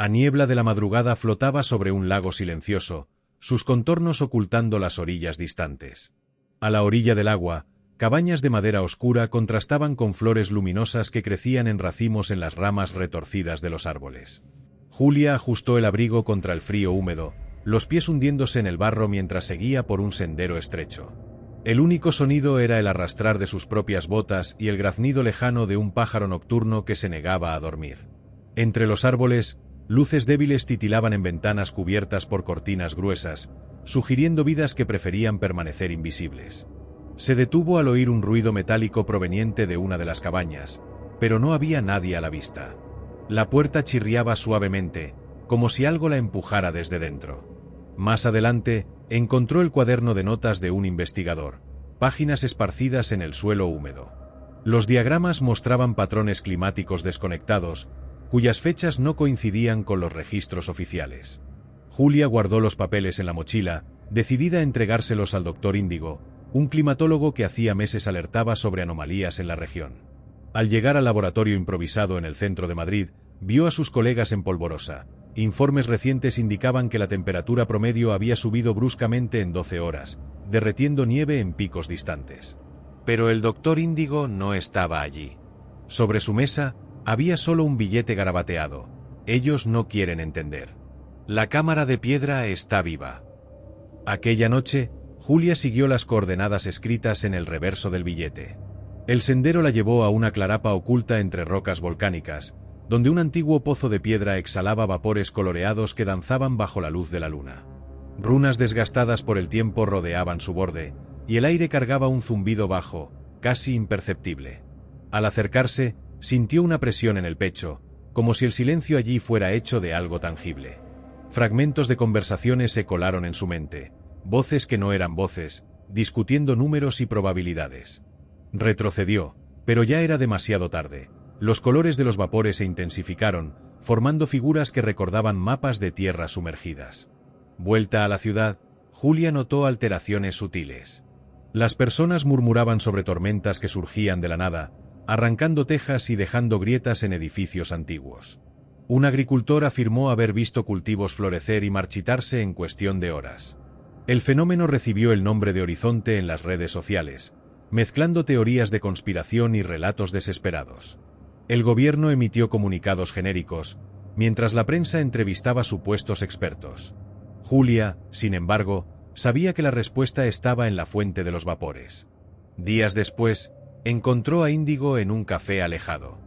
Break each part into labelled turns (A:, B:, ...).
A: A niebla de la madrugada flotaba sobre un lago silencioso, sus contornos ocultando las orillas distantes. A la orilla del agua, cabañas de madera oscura contrastaban con flores luminosas que crecían en racimos en las ramas retorcidas de los árboles. Julia ajustó el abrigo contra el frío húmedo, los pies hundiéndose en el barro mientras seguía por un sendero estrecho. El único sonido era el arrastrar de sus propias botas y el graznido lejano de un pájaro nocturno que se negaba a dormir. Entre los árboles, luces débiles titilaban en ventanas cubiertas por cortinas gruesas, sugiriendo vidas que preferían permanecer invisibles. Se detuvo al oír un ruido metálico proveniente de una de las cabañas, pero no había nadie a la vista. La puerta chirriaba suavemente, como si algo la empujara desde dentro. Más adelante, encontró el cuaderno de notas de un investigador, páginas esparcidas en el suelo húmedo. Los diagramas mostraban patrones climáticos desconectados, cuyas fechas no coincidían con los registros oficiales. Julia guardó los papeles en la mochila, decidida a entregárselos al doctor Índigo, un climatólogo que hacía meses alertaba sobre anomalías en la región. Al llegar al laboratorio improvisado en el centro de Madrid, vio a sus colegas en polvorosa. Informes recientes indicaban que la temperatura promedio había subido bruscamente en 12 horas, derretiendo nieve en picos distantes. Pero el doctor Índigo no estaba allí. Sobre su mesa, había solo un billete garabateado. Ellos no quieren entender. La cámara de piedra está viva. Aquella noche, Julia siguió las coordenadas escritas en el reverso del billete. El sendero la llevó a una clarapa oculta entre rocas volcánicas, donde un antiguo pozo de piedra exhalaba vapores coloreados que danzaban bajo la luz de la luna. Runas desgastadas por el tiempo rodeaban su borde, y el aire cargaba un zumbido bajo, casi imperceptible. Al acercarse, sintió una presión en el pecho, como si el silencio allí fuera hecho de algo tangible. Fragmentos de conversaciones se colaron en su mente, voces que no eran voces, discutiendo números y probabilidades. Retrocedió, pero ya era demasiado tarde. Los colores de los vapores se intensificaron, formando figuras que recordaban mapas de tierras sumergidas. Vuelta a la ciudad, Julia notó alteraciones sutiles. Las personas murmuraban sobre tormentas que surgían de la nada, arrancando tejas y dejando grietas en edificios antiguos. Un agricultor afirmó haber visto cultivos florecer y marchitarse en cuestión de horas. El fenómeno recibió el nombre de horizonte en las redes sociales, mezclando teorías de conspiración y relatos desesperados. El gobierno emitió comunicados genéricos, mientras la prensa entrevistaba supuestos expertos. Julia, sin embargo, sabía que la respuesta estaba en la fuente de los vapores. Días después, encontró a Índigo en un café alejado.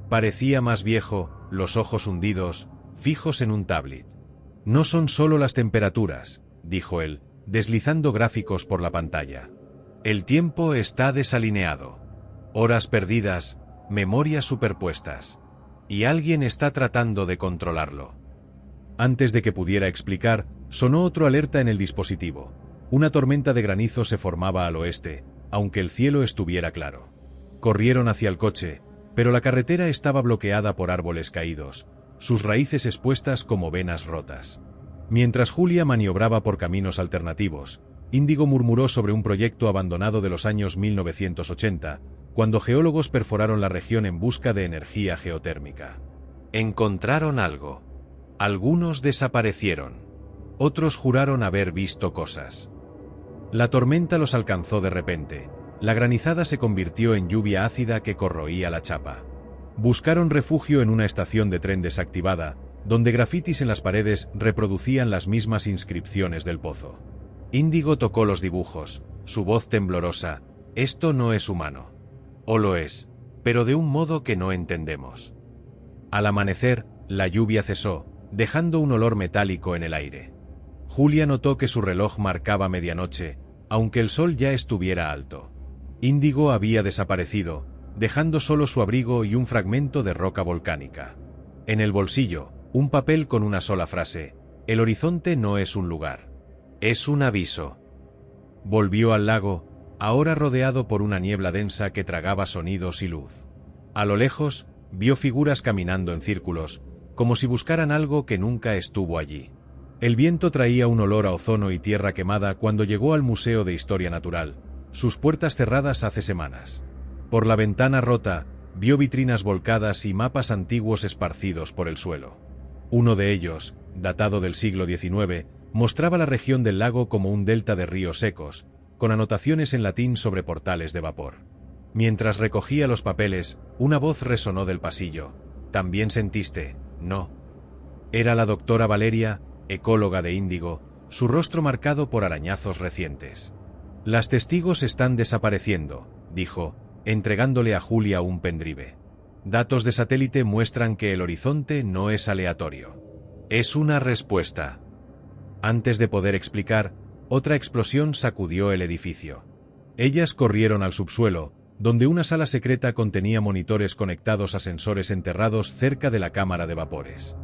A: Parecía más viejo, los ojos hundidos, fijos en un tablet. «No son solo las temperaturas», dijo él, deslizando gráficos por la pantalla. «El tiempo está desalineado. Horas perdidas, memorias superpuestas. Y alguien está tratando de controlarlo». Antes de que pudiera explicar, sonó otro alerta en el dispositivo. Una tormenta de granizo se formaba al oeste, aunque el cielo estuviera claro. Corrieron hacia el coche, pero la carretera estaba bloqueada por árboles caídos, sus raíces expuestas como venas rotas. Mientras Julia maniobraba por caminos alternativos, Índigo murmuró sobre un proyecto abandonado de los años 1980, cuando geólogos perforaron la región en busca de energía geotérmica. Encontraron algo. Algunos desaparecieron. Otros juraron haber visto cosas. La tormenta los alcanzó de repente. La granizada se convirtió en lluvia ácida que corroía la chapa. Buscaron refugio en una estación de tren desactivada, donde grafitis en las paredes reproducían las mismas inscripciones del pozo. Índigo tocó los dibujos, su voz temblorosa. «Esto no es humano». «O lo es, pero de un modo que no entendemos». Al amanecer, la lluvia cesó, dejando un olor metálico en el aire. Julia notó que su reloj marcaba medianoche, aunque el sol ya estuviera alto. Índigo había desaparecido, dejando solo su abrigo y un fragmento de roca volcánica. En el bolsillo, un papel con una sola frase: «El horizonte no es un lugar. Es un aviso». Volvió al lago, ahora rodeado por una niebla densa que tragaba sonidos y luz. A lo lejos, vio figuras caminando en círculos, como si buscaran algo que nunca estuvo allí. El viento traía un olor a ozono y tierra quemada cuando llegó al Museo de Historia Natural, sus puertas cerradas hace semanas. Por la ventana rota, vio vitrinas volcadas y mapas antiguos esparcidos por el suelo. Uno de ellos, datado del siglo XIX, mostraba la región del lago como un delta de ríos secos, con anotaciones en latín sobre portales de vapor. Mientras recogía los papeles, una voz resonó del pasillo. «¿También sentiste? No». Era la doctora Valeria, ecóloga de Índigo, su rostro marcado por arañazos recientes. «Las testigos están desapareciendo», dijo, entregándole a Julia un pendrive. «Datos de satélite muestran que el horizonte no es aleatorio. Es una respuesta». Antes de poder explicar, otra explosión sacudió el edificio. Ellas corrieron al subsuelo, donde una sala secreta contenía monitores conectados a sensores enterrados cerca de la cámara de vapores.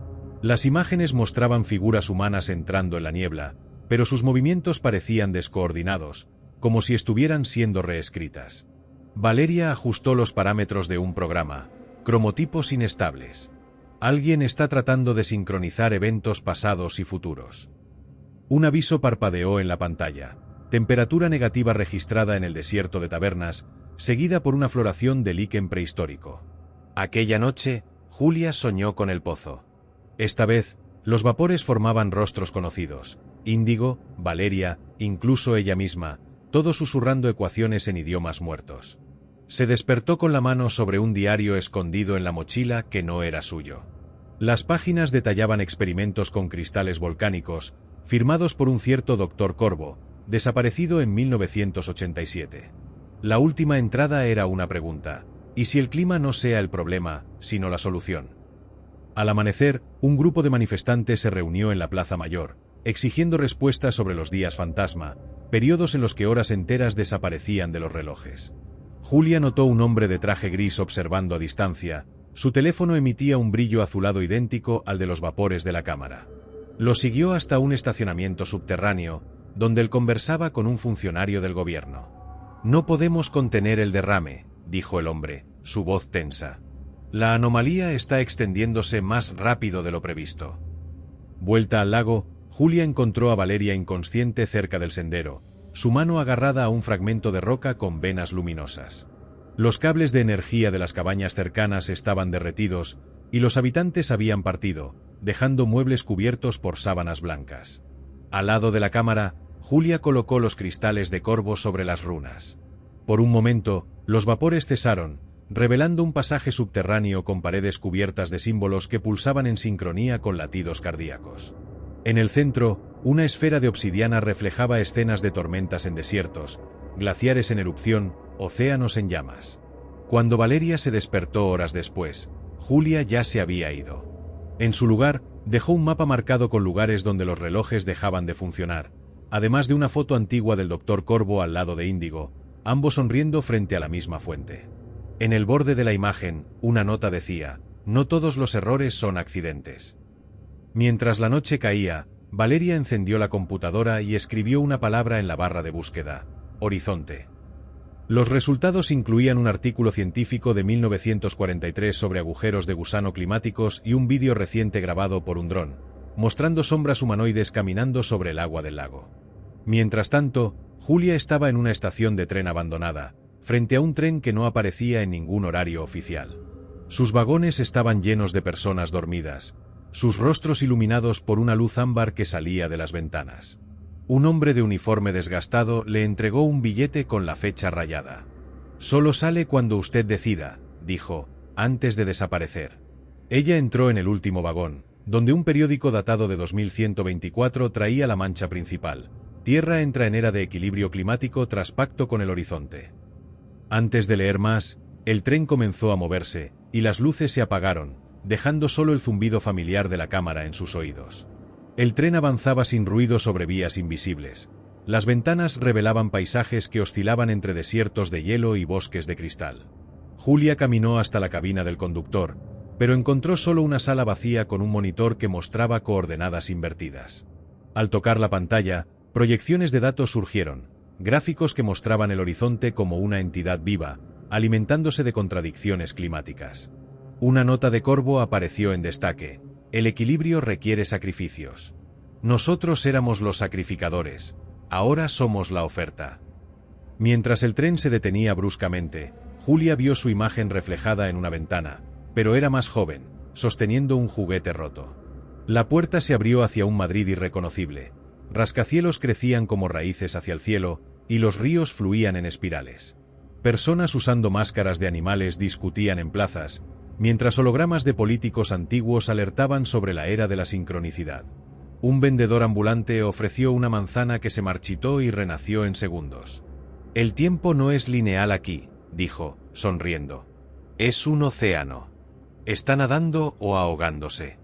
A: Las imágenes mostraban figuras humanas entrando en la niebla, pero sus movimientos parecían descoordinados, como si estuvieran siendo reescritas. Valeria ajustó los parámetros de un programa, cromotipos inestables. Alguien está tratando de sincronizar eventos pasados y futuros. Un aviso parpadeó en la pantalla. Temperatura negativa registrada en el desierto de Tabernas, seguida por una floración de líquen prehistórico. Aquella noche, Julia soñó con el pozo. Esta vez, los vapores formaban rostros conocidos. Índigo, Valeria, incluso ella misma, todos susurrando ecuaciones en idiomas muertos. Se despertó con la mano sobre un diario escondido en la mochila que no era suyo. Las páginas detallaban experimentos con cristales volcánicos, firmados por un cierto Dr. Corvo, desaparecido en 1987. La última entrada era una pregunta: ¿y si el clima no sea el problema, sino la solución? Al amanecer, un grupo de manifestantes se reunió en la Plaza Mayor, exigiendo respuestas sobre los días fantasma, periodos en los que horas enteras desaparecían de los relojes. Julia notó un hombre de traje gris observando a distancia. Su teléfono emitía un brillo azulado idéntico al de los vapores de la cámara. Lo siguió hasta un estacionamiento subterráneo, donde él conversaba con un funcionario del gobierno. «No podemos contener el derrame», dijo el hombre, su voz tensa. «La anomalía está extendiéndose más rápido de lo previsto». Vuelta al lago, Julia encontró a Valeria inconsciente cerca del sendero, su mano agarrada a un fragmento de roca con venas luminosas. Los cables de energía de las cabañas cercanas estaban derretidos, y los habitantes habían partido, dejando muebles cubiertos por sábanas blancas. Al lado de la cámara, Julia colocó los cristales de Corvo sobre las runas. Por un momento, los vapores cesaron, revelando un pasaje subterráneo con paredes cubiertas de símbolos que pulsaban en sincronía con latidos cardíacos. En el centro, una esfera de obsidiana reflejaba escenas de tormentas en desiertos, glaciares en erupción, océanos en llamas. Cuando Valeria se despertó horas después, Julia ya se había ido. En su lugar, dejó un mapa marcado con lugares donde los relojes dejaban de funcionar, además de una foto antigua del Dr. Corvo al lado de Índigo, ambos sonriendo frente a la misma fuente. En el borde de la imagen, una nota decía: «No todos los errores son accidentes». Mientras la noche caía, Valeria encendió la computadora y escribió una palabra en la barra de búsqueda: «Horizonte». Los resultados incluían un artículo científico de 1943 sobre agujeros de gusano climáticos y un vídeo reciente grabado por un dron, mostrando sombras humanoides caminando sobre el agua del lago. Mientras tanto, Julia estaba en una estación de tren abandonada, frente a un tren que no aparecía en ningún horario oficial. Sus vagones estaban llenos de personas dormidas, sus rostros iluminados por una luz ámbar que salía de las ventanas. Un hombre de uniforme desgastado le entregó un billete con la fecha rayada. «Solo sale cuando usted decida», dijo, antes de desaparecer. Ella entró en el último vagón, donde un periódico datado de 2124 traía la mancha principal: «Tierra entra en era de equilibrio climático tras pacto con el horizonte». Antes de leer más, el tren comenzó a moverse, y las luces se apagaron, dejando solo el zumbido familiar de la cámara en sus oídos. El tren avanzaba sin ruido sobre vías invisibles. Las ventanas revelaban paisajes que oscilaban entre desiertos de hielo y bosques de cristal. Julia caminó hasta la cabina del conductor, pero encontró solo una sala vacía con un monitor que mostraba coordenadas invertidas. Al tocar la pantalla, proyecciones de datos surgieron, gráficos que mostraban el horizonte como una entidad viva, alimentándose de contradicciones climáticas. Una nota de Corvo apareció en destaque: «El equilibrio requiere sacrificios. Nosotros éramos los sacrificadores, ahora somos la oferta». Mientras el tren se detenía bruscamente, Julia vio su imagen reflejada en una ventana, pero era más joven, sosteniendo un juguete roto. La puerta se abrió hacia un Madrid irreconocible. Rascacielos crecían como raíces hacia el cielo, y los ríos fluían en espirales. Personas usando máscaras de animales discutían en plazas, mientras hologramas de políticos antiguos alertaban sobre la era de la sincronicidad. Un vendedor ambulante ofreció una manzana que se marchitó y renació en segundos. «El tiempo no es lineal aquí», dijo, sonriendo. «Es un océano. Está nadando o ahogándose».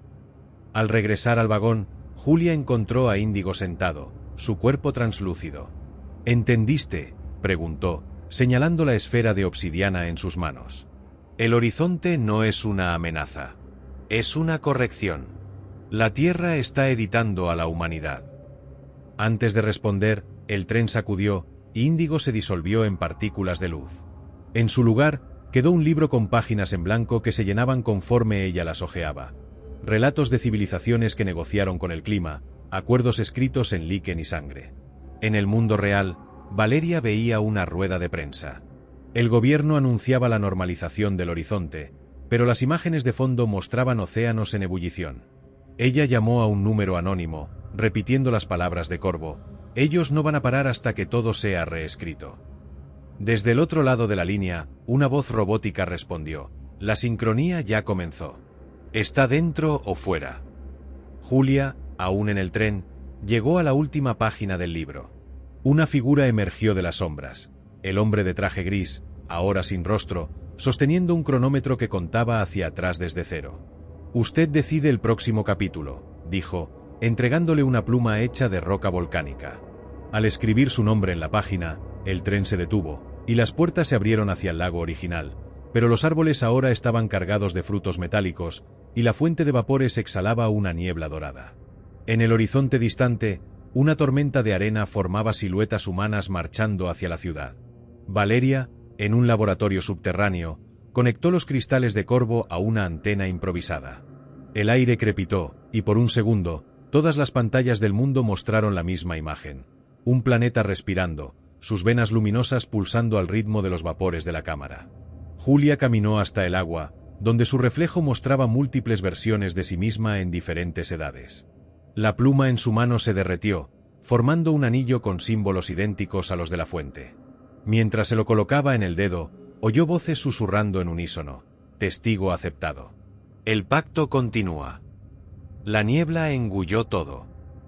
A: Al regresar al vagón, Julia encontró a Índigo sentado, su cuerpo translúcido. «¿Entendiste?», preguntó, señalando la esfera de obsidiana en sus manos. «El horizonte no es una amenaza. Es una corrección. La Tierra está editando a la humanidad». Antes de responder, el tren sacudió, y Índigo se disolvió en partículas de luz. En su lugar, quedó un libro con páginas en blanco que se llenaban conforme ella las hojeaba. Relatos de civilizaciones que negociaron con el clima, acuerdos escritos en líquen y sangre. En el mundo real, Valeria veía una rueda de prensa. El gobierno anunciaba la normalización del horizonte, pero las imágenes de fondo mostraban océanos en ebullición. Ella llamó a un número anónimo, repitiendo las palabras de Corvo: «Ellos no van a parar hasta que todo sea reescrito». Desde el otro lado de la línea, una voz robótica respondió: «La sincronía ya comenzó. ¿Está dentro o fuera?». Julia, aún en el tren, llegó a la última página del libro. Una figura emergió de las sombras, el hombre de traje gris, ahora sin rostro, sosteniendo un cronómetro que contaba hacia atrás desde cero. «Usted decide el próximo capítulo», dijo, entregándole una pluma hecha de roca volcánica. Al escribir su nombre en la página, el tren se detuvo, y las puertas se abrieron hacia el lago original, pero los árboles ahora estaban cargados de frutos metálicos, y la fuente de vapores exhalaba una niebla dorada. En el horizonte distante, una tormenta de arena formaba siluetas humanas marchando hacia la ciudad. Valeria, en un laboratorio subterráneo, conectó los cristales de Corvo a una antena improvisada. El aire crepitó, y por un segundo, todas las pantallas del mundo mostraron la misma imagen. Un planeta respirando, sus venas luminosas pulsando al ritmo de los vapores de la cámara. Julia caminó hasta el agua, donde su reflejo mostraba múltiples versiones de sí misma en diferentes edades. La pluma en su mano se derretió, formando un anillo con símbolos idénticos a los de la fuente. Mientras se lo colocaba en el dedo, oyó voces susurrando en unísono: «Testigo aceptado. El pacto continúa». La niebla engulló todo.